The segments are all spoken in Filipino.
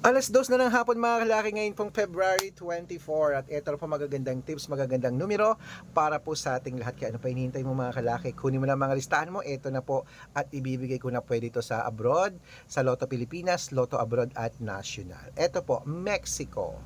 2:00 na ng hapon mga kalaki ngayon pong February 24 at ito na po magagandang tips, magagandang numero para po sa ating lahat. Kaya ano pa hinihintay mo mga kalaki? Kunin mo lang mga listahan mo, ito na po at ibibigay ko na pwede ito sa abroad, sa Lotto Pilipinas, Lotto Abroad at National. Ito po, Mexico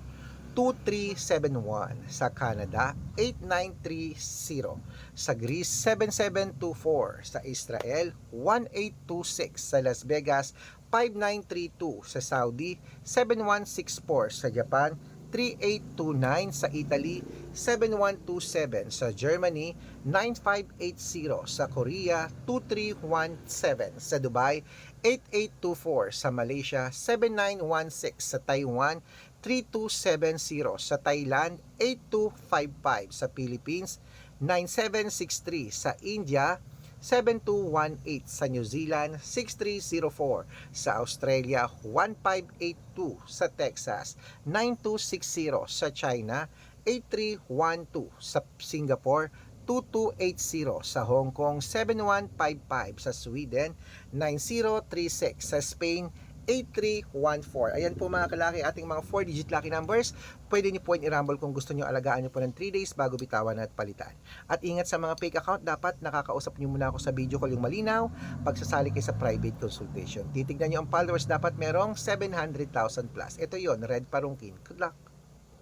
2371, sa Canada 8930, sa Greece 7724, sa Israel 1826, sa Las Vegas 5932, sa Saudi 7164, sa Japan 3829, sa Italy 7127, sa Germany 9580, sa Korea 2317, sa Dubai 8824, sa Malaysia 7916, sa Taiwan 3270, sa Thailand 8255, sa Philippines 9763, sa India 7218, sa New Zealand 6304, sa Australia 1582, sa Texas 9260, sa China 8312, sa Singapore 2280, sa Hong Kong 7155, sa Sweden 9036, sa Spain 8314. Ayan po mga kalaki, ating mga 4-digit lucky numbers. Pwede niyo po i-rumble kung gusto niyo, alagaan niyo po ng 3 days bago bitawan at palitan. At ingat sa mga fake account, dapat nakakausap niyo muna ako sa video call yung malinaw pagsasali kayo sa private consultation. Titignan niyo ang followers, dapat merong 700,000 plus. Ito yon, Red Parungkin. Good luck!